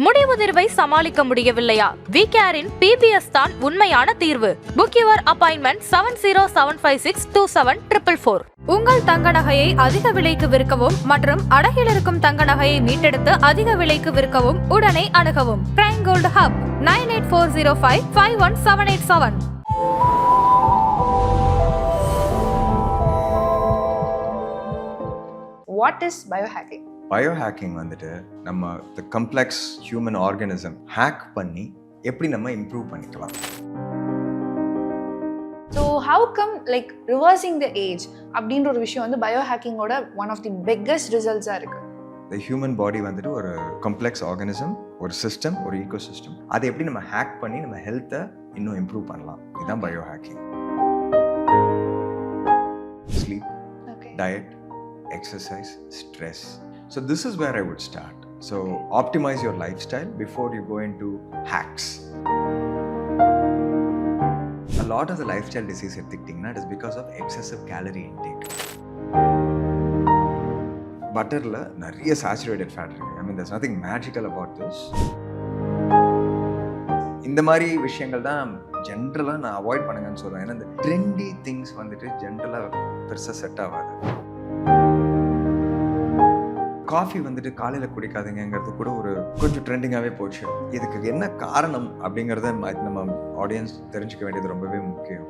முடிவுதிர்வை சமாளிக்க முடியவில்லையா? விகேரின் பிபிஎஸ் தான் உண்மையான தீர்வு. Book your appointment 7075627444. உங்கள் தங்க நகையை அதிக விலைக்கு விற்கவும் மற்றும் அடகில் இருக்கும் தங்க நகையை மீட்டெடுத்து அதிக விலைக்கு விற்கவும் உடனே அணுகவும். Prime Gold Hub 9840551787. What is biohacking? Biohacking வந்துட்டு நம்ம the complex human organism hack பண்ணி எப்படி நம்ம இம்ப்ரூவ் பண்ணிக்கலாம். So how come like reversing the age அப்படின்ற ஒரு விஷயம் வந்து பயோஹேக்கிங்கோட ஒன் ஆஃப் தி பிக்கஸ்ட் ரிசல்ட்ஸாக இருக்கு. த ஹியூமன் பாடி வந்துட்டு ஒரு கம்ப்ளெக்ஸ் ஆர்கனிசம், ஒரு சிஸ்டம், ஒரு ஈகோ சிஸ்டம். அதை எப்படி நம்ம ஹேக் பண்ணி நம்ம ஹெல்த்தை இன்னும் இம்ப்ரூவ் பண்ணலாம். இதுதான் biohacking. Sleep, diet, exercise, stress. So this is where I would start. So optimize your lifestyle before you go into hacks. A lot of the lifestyle disease எடுத்துக்கிட்டிங்கன்னா it is because of excessive calorie intake. பட்டரில் நிறைய saturated fat இருக்கு. I mean there's nothing magical about this. இந்த மாதிரி விஷயங்கள் தான் ஜென்ரலாக நான் avoid பண்ணுங்கன்னு சொல்லுவேன். ஏன்னா இந்த ட்ரெண்டி திங்ஸ் வந்துட்டு ஜென்ரலாக பெருசாக செட் ஆகாது. காஃபி வந்துட்டு காலையில் குடிக்காதுங்கிறது கூட ஒரு கொஞ்சம் ட்ரெண்டிங்காகவே போச்சு. இதுக்கு என்ன காரணம் அப்படிங்கிறத நம்ம ஆடியன்ஸ் தெரிஞ்சுக்க வேண்டியது ரொம்பவே முக்கியம்.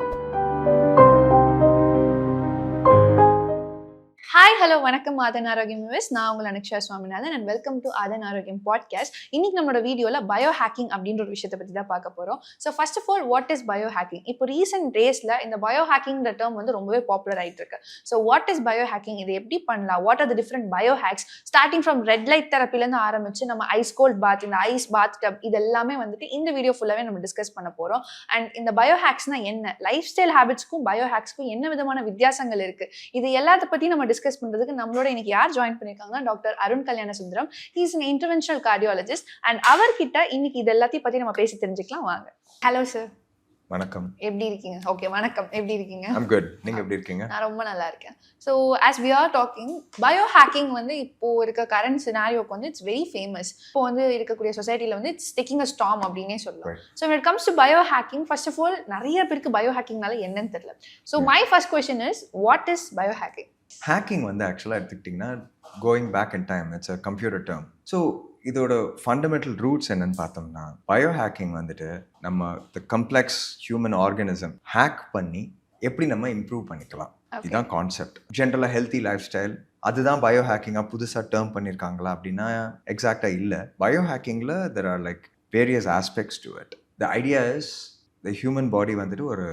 ஹாய் ஹலோ வணக்கம் ஆதன் ஆரோக்கியம் வியூவர்ஸ். நான் உங்கள் அனுக்ஷா சுவாமிநாதன் அண்ட் வெல்கம் டு ஆதன் ஆரோக்கியம் பாட்காஸ்ட். இன்னைக்கு நம்மளோட வீடியோவில் பயோ ஹேக்கிங் அப்படின்ற ஒரு விஷயத்தை பற்றி தான் பார்க்க போகிறோம். So first of all what is bio hacking? இப்போ ரீசெண்ட் டேஸில் இந்த பயோ ஹேக்கிங்கிற டேர்ம் வந்து ரொம்பவே பாப்புலர் ஆகிட்டு இருக்கு. So what is bio hacking? இதை எப்படி பண்ணலாம்? What are the different bio hacks? Starting from red light தெரப்பிலேருந்து ஆரம்பிச்சு நம்ம ஐஸ் கோல்ட் பாத், இந்த ஐஸ் பாத் டப், இது எல்லாமே வந்துட்டு இந்த வீடியோ ஃபுல்லாகவே நம்ம டிஸ்கஸ் பண்ண போகிறோம். அண்ட் இந்த பயோ ஹேக்ஸ்னா என்ன, லைஃப் ஸ்டைல் ஹேபிட்ஸ்க்கும் பயோ ஹேக்ஸ்க்கும் என்ன விதமான வித்தியாசங்கள் இருக்குது, இது எல்லாத்த பற்றி நம்ம டிஸ்கஸ் பண்ணுறதுக்கு நம்மளோட இன்னைக்கு யார் ஜாயின் பண்ணிருக்காங்க? Doctor Arun Kalyanasundaram. He is an interventional cardiologist and அவர்கிட்ட இன்னைக்கு இது எல்லாத்தையும் பத்தி நம்ம பேசி தெரிஞ்சுக்கலாம் வாங்க. Hello sir. வணக்கம். எப்படி இருக்கீங்க? ஓகே வணக்கம். எப்படி இருக்கீங்க? I'm good. நீங்க எப்படி இருக்கீங்க? நான் ரொம்ப நல்லா இருக்கேன். So as we are talking, biohacking வந்து இப்போ இருக்க கரண்ட் சினாரியோக்கு வந்து இட்ஸ் வெரி ஃபேமஸ். இப்போ வந்து இருக்கக்கூடிய சொசைட்டில வந்து இட்ஸ் டேக்கிங் அ ஸ்டார்ம் அப்படின்னே சொல்லலாம். So when it comes to biohacking, first of all நிறைய பேருக்கு biohackingனால என்னன்னு தெரியல. So my first question is what is biohacking? Hacking வந்து ஆக்சுவலாக எடுத்துக்கிட்டிங்கன்னா going back in time, it's a computer term. So இதோட ஃபண்டமெண்டல் ரூட்ஸ் என்னன்னு பார்த்தோம்னா, பயோ ஹேக்கிங் வந்துட்டு நம்ம the complex human organism hack பண்ணி எப்படி நம்ம இம்ப்ரூவ் பண்ணிக்கலாம். இதுதான் கான்செப்ட். ஜென்ரலாக ஹெல்த்தி லைஃப் ஸ்டைல் அதுதான் பயோ ஹேக்கிங்காக புதுசாக டேர்ம் பண்ணியிருக்காங்களா அப்படின்னா எக்ஸாக்டாக இல்லை. பயோ ஹேக்கிங்கில் there are like various aspects to it. The idea is the human body வந்துட்டு ஒரு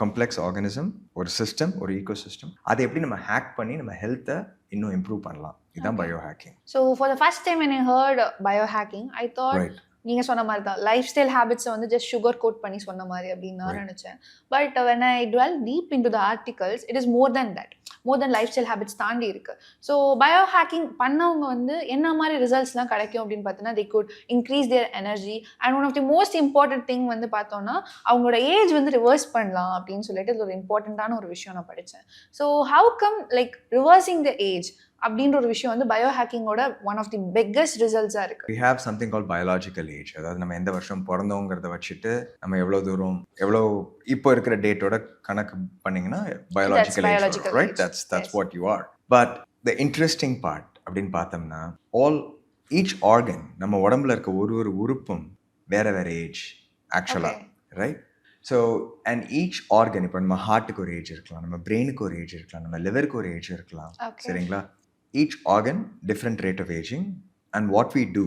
கம்ப்ளெக்ஸ் ஆர்கனிசம், ஒரு சிஸ்டம், ஒரு ஈகோ சிஸ்டம். அதை எப்படி நம்ம ஹேக் பண்ணி நம்ம ஹெல்த்தை இன்னும் இம்ப்ரூவ் பண்ணலாம். இதுதான் bio hacking. So for the first time when I heard biohacking, I thought நீங்க சொன்ன மாதிரி தான் லைஃப் ஸ்டைல் ஹேபிட்ஸை வந்து ஜஸ்ட் சுகர் கோட் பண்ணி சொன்ன மாதிரி அப்படின்னு நான் நினைச்சேன். But when I dwell deep into the articles, it is more than that. More than life style habits தாண்டி இருக்கு. ஸோ பயோ ஹேக்கிங் பண்ணவங்க வந்து என்ன மாதிரி ரிசல்ட்ஸ்லாம் கிடைக்கும் அப்படின்னு பார்த்தீங்கன்னா, they could increase their energy and one of the most important thing வந்து பார்த்தோம்னா அவங்களோட ஏஜ் வந்து ரிவர்ஸ் பண்ணலாம் அப்படின்னு சொல்லிட்டு இது ஒரு இம்பார்ட்டண்ட்டான ஒரு விஷயம் நான் படித்தேன். So how come like reversing the age அப்படின்ற ஒரு விஷயம் வந்து பயோ ஹேக்கிங்கோட ஒன் ஆஃப் தி பிக்கஸ்ட் ரிசல்ட்ஸாக இருக்கு. we have something called biological age. அதாவது நம்ம எந்த வருஷம் பிறந்தோங்கிறத வச்சுட்டு நம்ம எவ்வளோ தூரம் எவ்வளோ இப்போ இருக்கிற டேட்டோட கணக்கு பண்ணிங்கன்னா biological age, right? That's what you are. But the interesting part அப்படின்னு பார்த்தோம்னா each organ நம்ம உடம்புல இருக்க ஒரு உறுப்பும் வேற ஏஜ் ஆக்சுவலாக, right? So and each organ, இப்போ நம்ம ஹார்ட்டுக்கு ஒரு ஏஜ் இருக்கலாம், நம்ம பிரெயினுக்கு ஒரு ஏஜ் இருக்கலாம், நம்ம லிவருக்கு ஒரு ஏஜ் இருக்கலாம், சரிங்களா? each organ different rate of aging and what we do,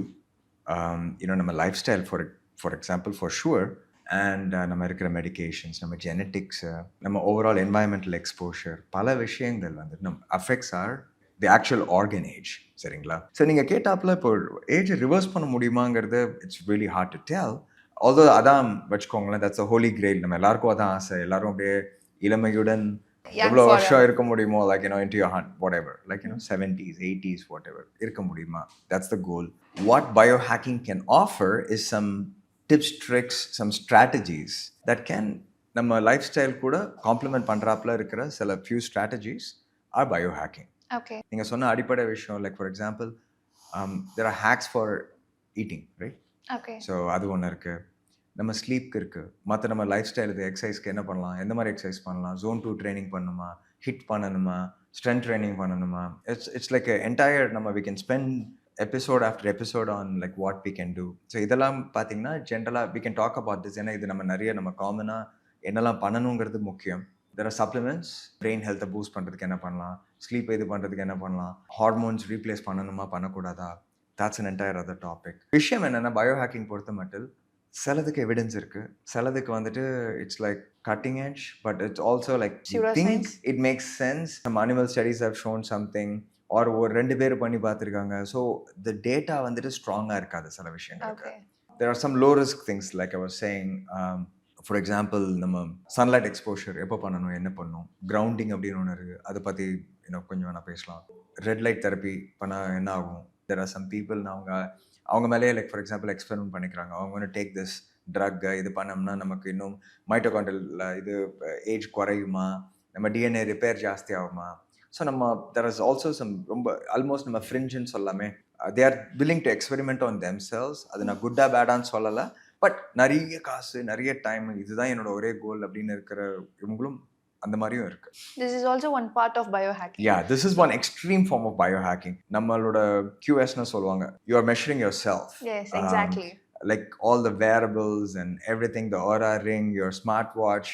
நம்ம lifestyle for example for sure, and நம்ம இருக்கிற மெடிகேஷன்ஸ், நம்ம ஜெனட்டிக்ஸ், நம்ம ஓவரால் என்வாயன்மெண்டல் எக்ஸ்போஷர், பல விஷயங்கள் வந்து நம்ம affects are the actual organ age, சரிங்களா? ஸோ நீங்கள் கேட்டாப்பில் இப்போ ஏஜை ரிவர்ஸ் பண்ண முடியுமாங்கிறது it's really hard to tell. Although அதான் வச்சுக்கோங்களேன், தட்ஸ் அ ஹோலி கிரெயில். நம்ம எல்லாருக்கும் அதான் ஆசை, எல்லாரும் அப்படியே இளமையுடன் எவ்வளோ வருஷம் இருக்க முடியுமோ, like into your heart, whatever, like 70s 80s whatever இருக்க முடியுமா, that's the goal. What biohacking can offer is some tips, tricks, some strategies that can நம்ம லைஃப் ஸ்டைல் கூட காம்ப்ளிமெண்ட் பண்ணுறாப்புல இருக்கிற சில few strategies are biohacking. Okay. நீங்கள் சொன்ன அடிப்படை விஷயம், like for example there are hacks for eating, right? Okay. So அது ஒன்று இருக்குது. நம்ம ஸ்லீப்க்கு இருக்குது. மற்ற நம்ம லைஃப் ஸ்டைலுக்கு எக்ஸசைஸ்க்கு என்ன பண்ணலாம், எந்த மாதிரி எக்ஸசைஸ் பண்ணலாம், zone 2 ட்ரைனிங் பண்ணணுமா, ஹிட் பண்ணணுமா, ஸ்ட்ரென்த் ட்ரைனிங் பண்ணணுமா, இட்ஸ் லைக் என்டையர் நம்ம we can spend episode after episode on like what we can do. So இதெல்லாம் பார்த்தீங்கன்னா ஜென்ரலாக we can talk about this. ஏன்னா இது நம்ம நிறைய நம்ம காமனாக என்னெல்லாம் பண்ணணுங்கிறது முக்கியம். தெர் ஆர் சப்ளிமெண்ட்ஸ், பிரெயின் ஹெல்த்தை பூஸ்ட் பண்ணுறதுக்கு என்ன பண்ணலாம், ஸ்லீப் இது பண்ணுறதுக்கு என்ன பண்ணலாம், ஹார்மோன்ஸ் ரீப்ளேஸ் பண்ணணுமா பண்ணக்கூடாதா, that's an entire other topic. விஷயம் என்னென்னா பயோஹேக்கிங் பொறுத்த மட்டும் சிலதுக்கு எவிடன்ஸ் இருக்குது, சிலதுக்கு வந்துட்டு it's like cutting edge, but it's also like think it makes sense. நம்ம animal studies have shown something or ஒரு 2 பேர் பண்ணி பார்த்துருக்காங்க. ஸோ த டேட்டா வந்துட்டு ஸ்ட்ராங்காக இருக்காது சில விஷயங்களுக்கு. there are some low risk things like I was saying. For example நம்ம சன்லைட் எக்ஸ்போஷர் எப்போ பண்ணணும், என்ன பண்ணணும், கிரவுண்டிங் அப்படின்னு ஒன்று இருக்குது, அதை பற்றி இன்னும் கொஞ்சம் வேணால் பேசலாம். ரெட் லைட் தெரப்பி பண்ணால் என்ன ஆகும், தெர் ஆர் சம் பீப்புள் அவங்க மேலேயே லைக் ஃபார் எக்ஸாம்பிள் எக்ஸ்பெரிமெண்ட் பண்ணிக்கிறாங்க. அவங்க வந்து டேக் திஸ் ட்ரக், இது பண்ணோம்னா நமக்கு இன்னும் மைட்டோகாண்ட்ரியல் இது ஏஜ் குறையுமா, நம்ம டிஎன்ஏ ரிப்பேர் ஜாஸ்தி ஆகுமா. ஸோ நம்ம தெர் இஸ் ஆல்சோ சம் ரொம்ப ஆல்மோஸ்ட் நம்ம ஃப்ரிஞ்சுன்னு சொல்லாமே, they are willing to experiment on themselves. அது நான் குட்டா பேடான்னு சொல்லலை, பட் நிறைய காசு நிறைய டைம், இதுதான் என்னோட ஒரே கோல் அப்படின்னு இருக்கிற இவங்களும் அந்த மாதிரியும் இருக்கு. This is also one part of biohacking. Yeah, this is one extreme form of biohacking. நம்மளோட QS னு சொல்லுவாங்க, you are measuring yourself. Yes, exactly. Like all the wearables and everything, the Aura ring, your smartwatch,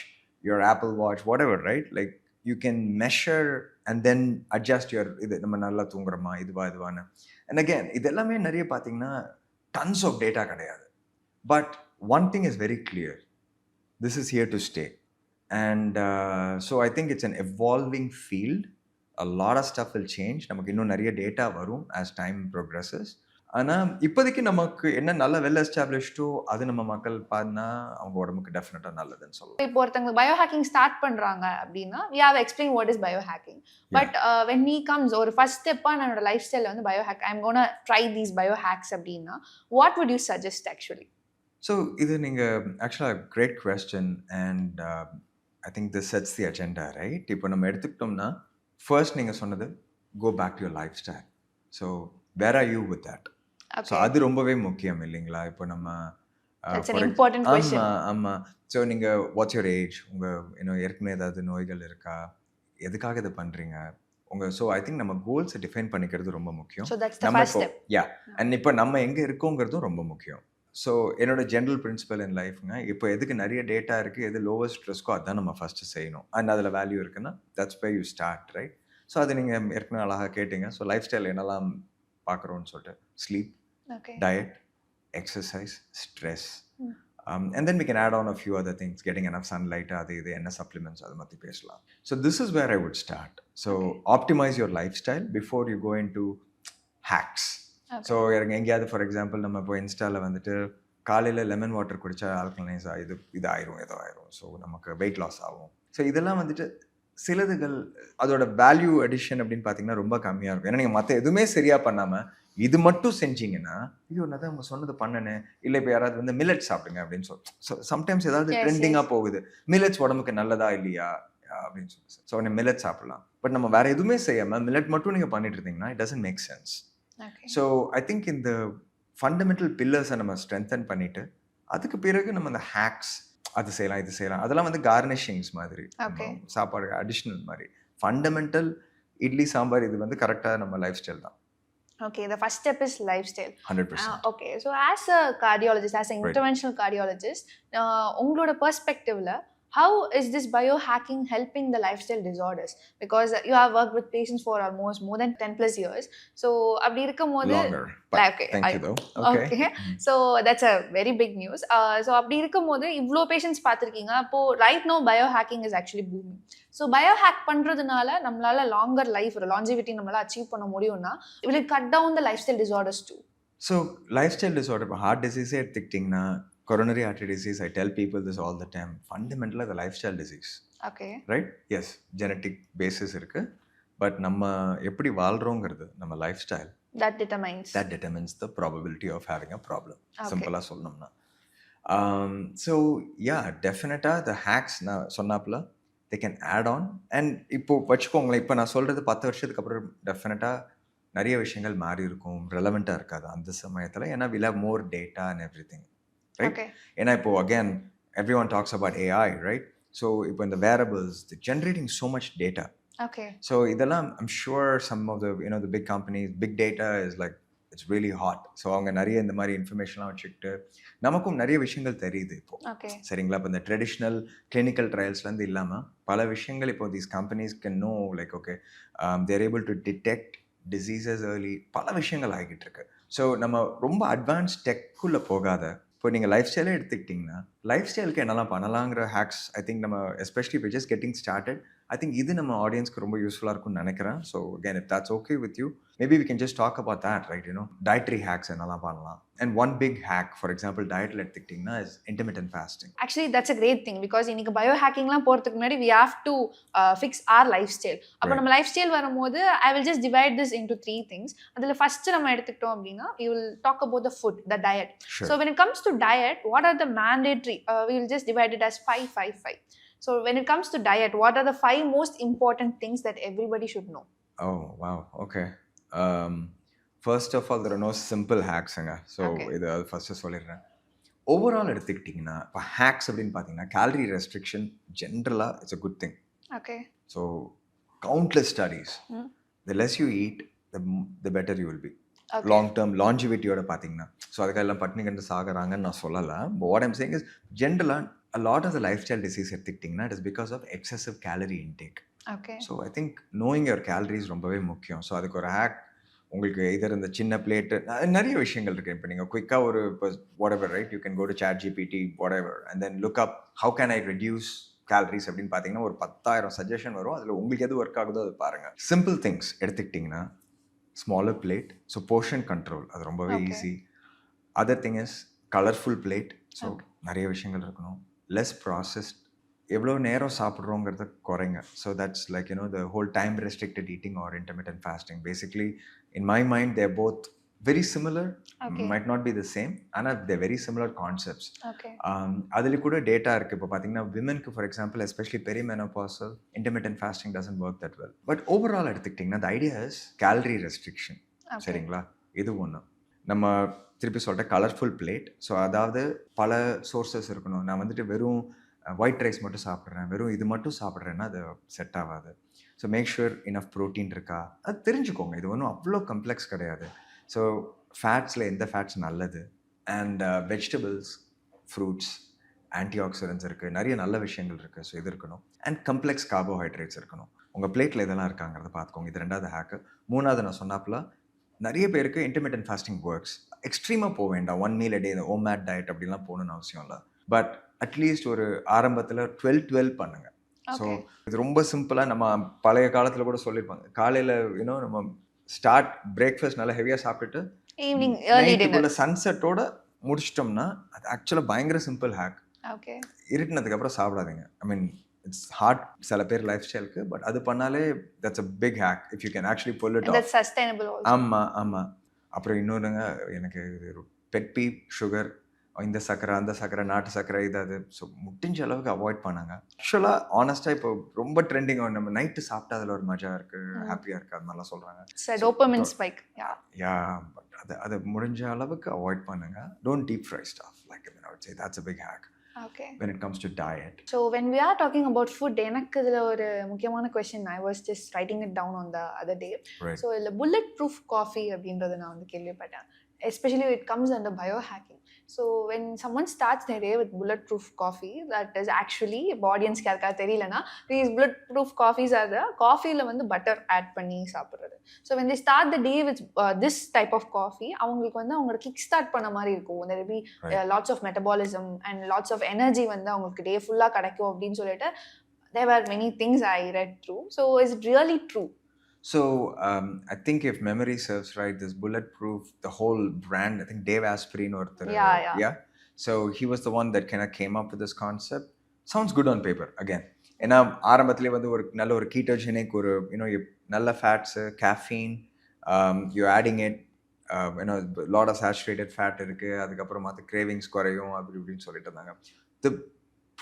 your Apple Watch, whatever, right? Like you can measure and then adjust your இது நம்ம நல்லா தூங்குறோமா, இதுவான்னு. And again இதெல்லாமே நிறைய பார்த்தீங்கன்னா tons of data கிடையாது. But one thing is very clear, this is here to stay. And so I think it's an evolving field. A lot of stuff will change. நமக்கு இன்னும் நிறைய டேட்டா வரும் as time progresses. ஆனால் இப்போதைக்கு நமக்கு என்ன நல்ல வெல் எஸ்டாப்ளிஷ்டோ அது நம்ம மக்கள் பார்த்தா அவங்க உடம்புக்கு டெஃபினட்டாக நல்லதுன்னு சொல்லலாம். இப்போ ஒருத்தவங்க பயோஹேக்கிங் ஸ்டார்ட் பண்ணுறாங்க அப்படின்னா we have explained what is biohacking. But when he comes ஒரு ஃபர்ஸ்ட் ஸ்டெப்பாக என்னோட லைஃப் ஸ்டைலில் வந்து பயோஹேக், I'm gonna try these biohacks அப்படின்னா what would you suggest actually? So இது நீங்கள் ஆக்சுவலாக great question and I think this sets the agenda, right? இப்போ நம்ம எடுத்துக்கிட்டோம்னா ஃபர்ஸ்ட் நீங்கள் சொன்னது go back to your lifestyle. So where are you with that? So அது ரொம்பவே முக்கியம் இல்லைங்களா? இப்போ நம்ம ஆமாம். ஸோ நீங்கள் வாட்ஸ் யுவர் ஏஜ், உங்கள் இன்னும் ஏற்கனவே ஏதாவது நோய்கள் இருக்கா, எதுக்காக இதை பண்ணுறீங்க உங்கள். ஸோ ஐ திங்க் நம்ம கோல்ஸை டிஃபைன் பண்ணிக்கிறது ரொம்ப முக்கியம். நம்ம இப்போ அண்ட் இப்போ நம்ம எங்கே இருக்கோங்கிறதும் ரொம்ப முக்கியம். ஸோ என்னோட ஜென்ரல் பிரின்சிபல் இன் லைஃப்ங்க, இப்போ எதுக்கு நிறைய டேட்டா இருக்குது, எது லோவஸ்ட் ரிஸ்க்கோ அதுதான் நம்ம ஃபஸ்ட்டு செய்யணும். அண்ட் அதில் வேல்யூ இருக்குன்னா that's why you start, right? So அது நீங்கள் ஏற்கனவே அழகாக கேட்டீங்க. ஸோ லைஃப் ஸ்டைல் என்னெல்லாம் பார்க்குறோன்னு சொல்லிட்டு sleep, diet, exercise, stress, and then we can add on a few other things, getting enough sunlight, அது இது என்ன சப்ளிமெண்ட்ஸ் அதை பற்றி பேசலாம். So this is where I would start. So optimise your lifestyle before you go into hacks. So எங்கேயாவது for example நம்ம இப்போ இன்ஸ்டாவில் வந்துட்டு காலையில் லெமன் வாட்டர் குடித்தா ஆல்கலைன்ஸ் இது ஆயிரும், ஏதோ ஆயிரும், ஸோ நமக்கு வெயிட் லாஸ் ஆகும். ஸோ இதெல்லாம் வந்துட்டு சிலதுகள் அதோட வேல்யூ அடிஷன் அப்படின்னு பார்த்தீங்கன்னா ரொம்ப கம்மியாக இருக்கும். ஏன்னா நீங்கள் மற்ற எதுவுமே சரியாக பண்ணாமல் இது மட்டும் செஞ்சீங்கன்னா ஐயோ நான் தான் அவங்க சொன்னது பண்ணனேன், இல்லை இப்போ யாராவது வந்து மில்லட்ஸ் சாப்பிடுங்க அப்படின்னு ஸோ சம்டைம்ஸ் ஏதாவது ட்ரெண்டிங்காக போகுது, மில்லட்ஸ் உடம்புக்கு நல்லதா இல்லையா அப்படின்னு சொல்லி. ஸோ நீங்கள் மில்லட் சாப்பிடலாம், பட் நம்ம வேறு எதுவுமே செய்யாமல் மில்லட் மட்டும் நீங்கள் பண்ணிட்டு இருந்தீங்கன்னா it doesn't make sense. So I think இந்த ஃபண்டமெண்டல் பில்லர்ஸை நம்ம ஸ்ட்ரென்தன் பண்ணிவிட்டு அதுக்கு பிறகு நம்ம இந்த ஹேக்ஸ் அது செய்யலாம் இது செய்யலாம், அதெல்லாம் வந்து கார்னிஷிங்ஸ் மாதிரி, சாப்பாடு அடிஷ்னல் மாதிரி. ஃபண்டமெண்டல் இட்லி சாம்பார் இது வந்து கரெக்டாக நம்ம லைஃப் ஸ்டைல் தான். Okay, the first step is lifestyle. 100%. Okay, so as a cardiologist, as an interventional cardiologist, உங்களோட பெர்ஸ்பெக்டிவ்ல how is this biohacking helping the lifestyle disorders? Because you have worked with patients for almost more than 10 plus years. So அப்படி இருக்கும்போது longer, but okay, thank you though. Okay. So that's a very big news. So அப்படி இருக்கும்போது இவ்ளோ patients பார்த்திருக்கீங்க. அப்போ right now biohacking is actually booming. So biohack பண்றதுனால நம்மளால longer life or longevity நம்மளால achieve பண்ண முடியும்னா will it cut down the lifestyle disorders too? So lifestyle disorder, heart disease எடுத்துக்கிட்டிங்கன்னா coronary artery disease, I tell people this all the time, fundamentally the lifestyle disease. Okay. Right? Yes, genetic basis இருக்கு, but நம்ம எப்படி வாழ்றோங்கிறது நம்ம lifestyle that determines the probability of having a problem. Simple-ஆ சொல்லணும்னா. So yeah, definitely the hacks நான் சொன்னாப்ல they can add on. And இப்போ வச்சுக்கோங்களேன், இப்போ நான் சொல்கிறது 10 வருஷத்துக்கு அப்புறம் டெஃபினட்டாக நிறைய விஷயங்கள் மாறி இருக்கும், ரெலவெண்ட்டாக இருக்காது அந்த சமயத்தில். ஏன்னா will have more data and everything, right? ஏன்னா இப்போ again everyone talks about AI, right? So இப்போ இந்த wearables generating so much data. So இதெல்லாம் I'm sure some of the the big companies, big data is like it's really hot. So அவங்க நிறைய இந்த மாதிரி இன்ஃபர்மேஷன்லாம் வச்சுக்கிட்டு நமக்கும் நிறைய விஷயங்கள் தெரியுது இப்போ. சரிங்களா? இப்போ இந்த ட்ரெடிஷ்னல் கிளினிக்கல் ட்ரையல்ஸ்லேருந்து இல்லாமல் பல விஷயங்கள் இப்போ these companies can know like okay they're able to detect diseases early. பல விஷயங்கள் ஆகிட்டு இருக்கு. ஸோ நம்ம ரொம்ப அட்வான்ஸ் டெக்குள்ளே போகாத, இப்போ நீங்கள் லைஃப் ஸ்டைலே எடுத்துக்கிட்டிங்கன்னா லைஃப் ஸ்டைலுக்கு என்னெல்லாம் பண்ணலாங்கிற ஹேக்ஸ் ஐ திங்க் நம்ம எஸ்பெஷலி இப்போ just getting started, I think இது நம்ம ஆடியன்ஸ்க்கு ரொம்ப யூஸ்ஃபுல்லாக இருக்கும்னு நினைக்கிறேன். So again if that's okay with you, maybe we can just talk about that, right? Dietary hacks என்னெல்லாம் பண்ணலாம். And one big hack, for example, dietல எடுத்துக்கிட்டிங்கன்னா is intermittent fasting. Actually that's a great thing because இன்னைக்கு biohackingலாம் போகிறதுக்கு முன்னாடி we have to fix our lifestyle. அப்போ நம்ம lifestyle வரும்போது I will just divide this into 3 things. அதில் ஃபர்ஸ்ட் நம்ம எடுத்துக்கிட்டோம் அப்படின்னா we will talk about the food, the diet. Sure. So when it comes to diet, what are the mandatory, we will just divide it as 5-5-5. So when it comes to diet, what are the 5 most important things that everybody should know? Oh, wow. Okay. First of all, there are no simple hacks. So இது first சொல்லிடுறேன். Overall எடுத்துக்கிட்டிங்கன்னா இப்போ hacks அப்படின்னு பார்த்தீங்கன்னா calorie restriction ஜென்ரலாக it's a good thing. Okay. So countless studies, the less you eat the better you will be. Long term லாஞ்சிவிட்டியோட பார்த்தீங்கன்னா, so அதுக்கெல்லாம் பட்னி கண்டு சாகுறாங்கன்னு நான் சொல்லலை. வாட் ஐம் சேயிங் இஸ் ஜென்ரலாக a lot of the lifestyle disease எடுத்துக்கிட்டிங்கன்னா it is because of excessive calorie intake. Okay. So I think knowing your calories ரொம்பவே முக்கியம். ஸோ அதுக்கு ஒரு ஹேக் உங்களுக்கு இதர் இந்த சின்ன பிளேட்டு நிறைய விஷயங்கள் இருக்குது. இப்போ நீங்கள் குயிக்காக ஒரு இப்போ whatever, right? You can go to ChatGPT, whatever, and then look up how can I reduce calories அப்படின்னு பார்த்தீங்கன்னா ஒரு 10,000 சஜஷன் வரும். அதில் உங்களுக்கு எது ஒர்க் ஆகுதோ அது பாருங்கள். சிம்பிள் திங்ஸ் எடுத்துக்கிட்டிங்கன்னா smaller plate, so portion control அது ரொம்பவே easy. Other thing is colourful plate, so நிறைய விஷயங்கள் இருக்கணும். லெஸ் ப்ராசஸ்ட், எவ்வளோ நேரம் சாப்பிட்றோங்கிறத குறைங்க. So that's like the whole time restricted eating or intermittent fasting. Basically in my mind they're both very similar, might not be the same, ஆனால் they're very similar concepts. அதில் கூட டேட்டா இருக்குது. இப்போ பார்த்தீங்கன்னா விமனுக்கு for example especially perimenopausal intermittent fasting doesn't work that well. But overall எடுத்துக்கிட்டிங்கன்னா the idea is calorie restriction. சரிங்களா? இது ஒன்று. நம்ம திருப்பி சொல்கிறேன், கலர்ஃபுல் பிளேட். ஸோ அதாவது பல சோர்ஸஸ் இருக்கணும். நான் வந்துட்டு வெறும் ஒயிட் ரைஸ் மட்டும் சாப்பிட்றேன், வெறும் இது மட்டும் சாப்பிட்றேன்னா அது செட் ஆகாது. So make sure enough protein இருக்கா அது தெரிஞ்சுக்கோங்க. இது ஒன்றும் அவ்வளோ கம்ப்ளெக்ஸ் கிடையாது. ஸோ ஃபேட்ஸில் எந்த ஃபேட்ஸ் நல்லது, and vegetables, fruits, anti oxidants இருக்குது, நிறைய நல்ல விஷயங்கள் இருக்குது. ஸோ இது இருக்கணும். அண்ட் கம்ப்ளெக்ஸ் கார்போஹைட்ரேட்ஸ் இருக்கணும். உங்கள் பிளேட்டில் இதெல்லாம் இருக்காங்கிறத பார்த்துக்கோங்க. இது 2வது ஹேக்கு. 3வது நான் சொன்னாப்புல நிறைய பேருக்கு இன்டர்மிட்டன்ட் ஃபாஸ்டிங் ஒர்க்ஸ். எக்ஸ்ட்ரீமாக போக வேண்டாம், 1 meal a day, இந்த ஓமேட் டயட் அப்படிலாம் போகணுன்னு அவசியம் இல்லை. பட் அட்லீஸ்ட் ஒரு ஆரம்பத்தில் 12-12 பண்ணுங்கள். ஸோ இது ரொம்ப சிம்பிளாக நம்ம பழைய காலத்தில் கூட சொல்லியிருப்பாங்க. காலையில் நம்ம ஸ்டார்ட் பிரேக்ஃபாஸ்ட் நல்லா ஹெவியாக சாப்பிட்டுட்டு ஈவினிங் சன்செட்டோட முடிச்சிட்டோம்னா அது ஆக்சுவலாக பயங்கர சிம்பிள் ஹேக். இருட்டினதுக்கப்புறம் சாப்பிடாதீங்க. ஐ மீன் இட்ஸ் ஹார்ட் சில பேர் லைஃப் ஸ்டைலுக்கு, பட் அது பண்ணாலே that's a big hack if you can actually pull it off. Sustainable also. ஆமாம். அப்புறம் இன்னொருங்க, எனக்கு பெட் பீ சுகர், இந்த சர்க்கரை அந்த சர்க்கரை நாட்டு சர்க்கரை இது ஸோ முடிஞ்ச அளவுக்கு அவாய்ட் பண்ணாங்க. ஆக்சுவலாக ஆனஸ்ட்டாக இப்போ ரொம்ப ட்ரெண்டிங் நம்ம நைட்டு சாப்பிட்டா அதில் ஒரு மஜா இருக்குது, ஹாப்பியாக இருக்குது, அது மாதிரிலாம் சொல்கிறாங்க. Dopamine spike. யா பட் அது முடிஞ்ச அளவுக்கு அவாய்ட் பண்ணுங்க. Don't deep fry stuff like I would say that's a big hack. Okay. When it comes to diet. So when we are talking about food, எனக்கு இதுல ஒரு முக்கியமான question, I was just writing it down on the other day. Right. So இல்ல bulletproof coffee அப்படின்றது நான் வந்து கேள்விப்பட்டேன். Especially it comes under biohacking. So when someone starts their day with bulletproof coffee, that is actually audience யாருக்கா தெரியலனா, these bulletproof coffees are the coffeeல வந்து butter add பண்ணி சாப்பிடுறது. So when they start the day with this type of coffee, அவங்களுக்கு வந்து அவங்களோட kick start பண்ண மாதிரி இருக்கும். There will be lots of metabolism and lots of energy வந்து அவங்களுக்கு டே ஃபுல்லா கிடைக்கும் அப்படின்னு சொல்லிட்டு there were many things I read through. So is it really true? So I think if memory serves right, this bulletproof, the whole brand, I think Dave Asprey or yeah. So he was the one that kind of came up with this concept. Sounds good on paper again. ஏன்னா ஆரம்பத்திலே வந்து ஒரு நல்ல ஒரு ketogenic ஒரு நல்ல fats, caffeine, you adding it, lot of saturated fat இருக்குது, அதுக்கப்புறம் மற்ற கிரேவிங்ஸ் குறையும் அப்படி இப்படின்னு சொல்லிட்டு இருந்தாங்க. தி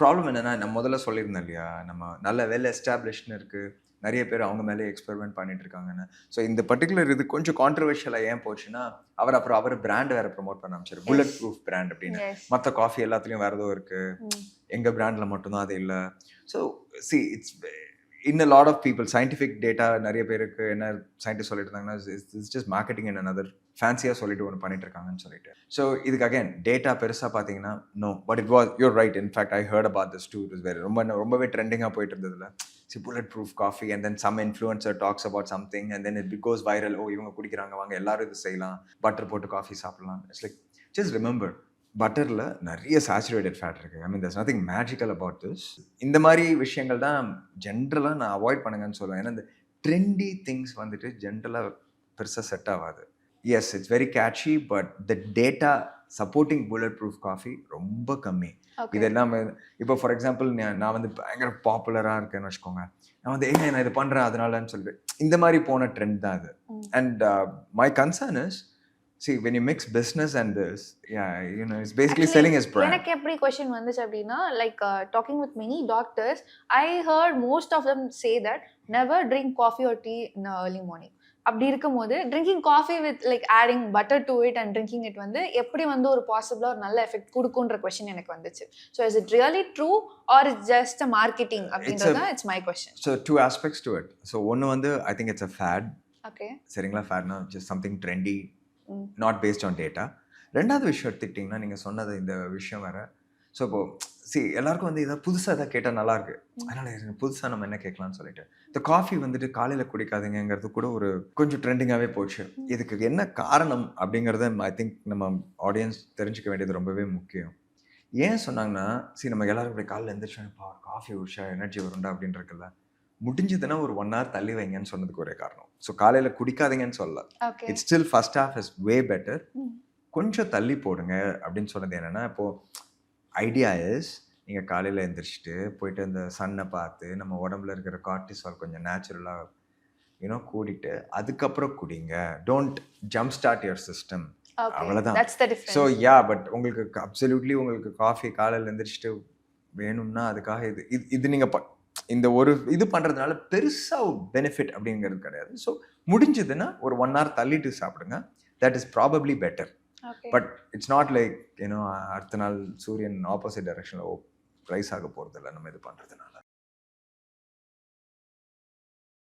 ப்ராப்ளம் என்னென்னா, நான் முதல்ல சொல்லியிருந்தேன் இல்லையா, நம்ம நல்ல வெல் எஸ்டாப்ளிஷ்னு இருக்குது, நிறைய பேர் அவங்க மேலே எக்ஸ்பெரிமெண்ட் பண்ணிட்டு இருக்காங்கன்னு. ஸோ இந்த பர்டிகுலர் இது கொஞ்சம் கான்ட்ரவர்ஷியலாக ஏன் போச்சுன்னா, அவர் பிராண்ட் வேற ப்ரொமோட் பண்ண ஆரம்பிச்சாரு, புல்லட் ப்ரூஃப் பிராண்ட் அப்படின்னு. மற்ற காஃபி எல்லாத்துலேயும் வேற ஏதோ இருக்கு, எங்க பிராண்ட்ல மட்டும்தான் அது இல்லை. So see it's in a lot of people scientific data நிறைய பேருக்கு என்ன சயின்டிஸ்ட் சொல்லிட்டு இருந்தாங்கன்னா, it's just marketing in another ஃபேன்சியாக சொல்லிட்டு ஒன்று பண்ணிட்டு இருக்காங்கன்னு சொல்லிட்டு. ஸோ இதுக்கு அகைன் டேட்டா பெருசாக பார்த்தீங்கன்னா no, but it was your right. In fact I heard about this too. It is very ரொம்பவே ட்ரெண்டிங்காக போயிட்டு இருந்ததுல, see bulletproof coffee and then some influencer talks about something and then it goes viral. Oh இவங்க குடிக்கிறாங்க, வாங்க எல்லாரும் இது செய்யலாம், பட்டர் போட்டு காஃபி சாப்பிடலாம். இட்ஸ் லைக் ஜஸ்ட் ரிமெம்பர், பட்டரில் நிறைய சேச்சுரேட்டட் ஃபேட் இருக்குது. ஐ மீன் there's nothing magical about this. இந்த மாதிரி விஷயங்கள் தான் ஜென்ரலாக நான் அவாய்ட் பண்ணுங்கன்னு சொல்லுவேன். ஏன்னா இந்த ட்ரெண்டி திங்ஸ் வந்துட்டு ஜென்ரலாக பெருசாக செட் ஆகாது. S it's very catchy, but the data supporting bullet proof coffee ரொம்ப கம்மி. இதெல்லாம் இப்போ ஃபார் எக்ஸாம்பிள் நான் வந்து பயங்கர பாப்புலராக இருக்கேன்னு வச்சுக்கோங்க, நான் வந்து நான் இது பண்ணுறேன் அதனாலன்னு சொல்லிட்டு இந்த மாதிரி போன ட்ரெண்ட் தான் அது. And my concern is, see when you mix business and this, yeah, you know, it's basically selling his brand. எனக்கு எப்படி क्वेश्चन வந்துச்சு அப்படினா, like talking with many doctors, I heard most of them say that never drink coffee or tea in the early morning. அப்படி இருக்கும்போது drinking coffee with like adding butter to it and drinking it வந்து எப்படி வந்து ஒரு பாசிபிளா ஒரு நல்ல effect கொடுக்கும்ன்ற question எனக்கு வந்துச்சு. So is it really true or it's just a marketing அப்படின்றதா? It's my question. So two aspects to it. So one வந்து I think it's a fad. Okay. சரிங்களா, fadனா just something trendy, not based on data. ரெண்டாவது விஷயம் எடுத்துக்கிட்டிங்கன்னா, நீங்கள் சொன்னது இந்த விஷயம் வேறு. ஸோ இப்போது எல்லாருக்கும் வந்து இதை புதுசாக எதாவது கேட்டால் நல்லாயிருக்கு, அதனால் புதுசாக நம்ம என்ன கேட்கலான்னு சொல்லிட்டு இந்த காஃபி வந்துட்டு காலையில் குடிக்காதீங்கிறது கூட ஒரு கொஞ்சம் ட்ரெண்டிங்காகவே போச்சு. இதுக்கு என்ன காரணம் அப்படிங்கிறத ஐ திங்க் நம்ம ஆடியன்ஸ் தெரிஞ்சுக்க வேண்டியது ரொம்பவே முக்கியம். ஏன் சொன்னாங்கன்னா, நம்ம எல்லாரும் இப்படி காலையில் எழுந்திரிச்சோன்னா காஃபி குடிச்சா எனர்ஜி வரும்டா அப்படின்றதுல முடிஞ்சதுன்னா ஒரு 1 hour தள்ளி வைங்கன்னு சொன்னதுக்கு ஒரே காரணம். ஸோ காலையில் குடிக்காதீங்கன்னு சொல்லல, it's still first half is way better, கொஞ்சம் தள்ளி போடுங்க அப்படின்னு சொன்னது. என்னென்னா இப்போது ஐடியா இஸ், நீங்கள் காலையில் எழுந்திரிச்சிட்டு போயிட்டு இந்த சன்னை பார்த்து நம்ம உடம்புல இருக்கிற கார்டிசால் கொஞ்சம் நேச்சுரலாக கூடிட்டு அதுக்கப்புறம் குடிங்க. Don't jump start your system, அவ்வளோதான். ஸோ யா, பட் உங்களுக்கு அப்சல்யூட்லி உங்களுக்கு காஃபி காலையில் எழுந்திரிச்சிட்டு வேணும்னா அதுக்காக இது நீங்கள் இந்த ஒரு இது பண்ணுறதுனால பெருசாக பெனிஃபிட் அப்படிங்கிறது கிடையாது. ஸோ முடிஞ்சதுன்னா ஒரு 1 hour தள்ளிட்டு சாப்பிடுங்க, that is probably better. But it's not like அடுத்த நாள் சூரியன் ஆப்போசிட் டைரக்ஷனில் ரைஸ் ஆக போகிறது இல்லை நம்ம இது பண்ணுறதுனால.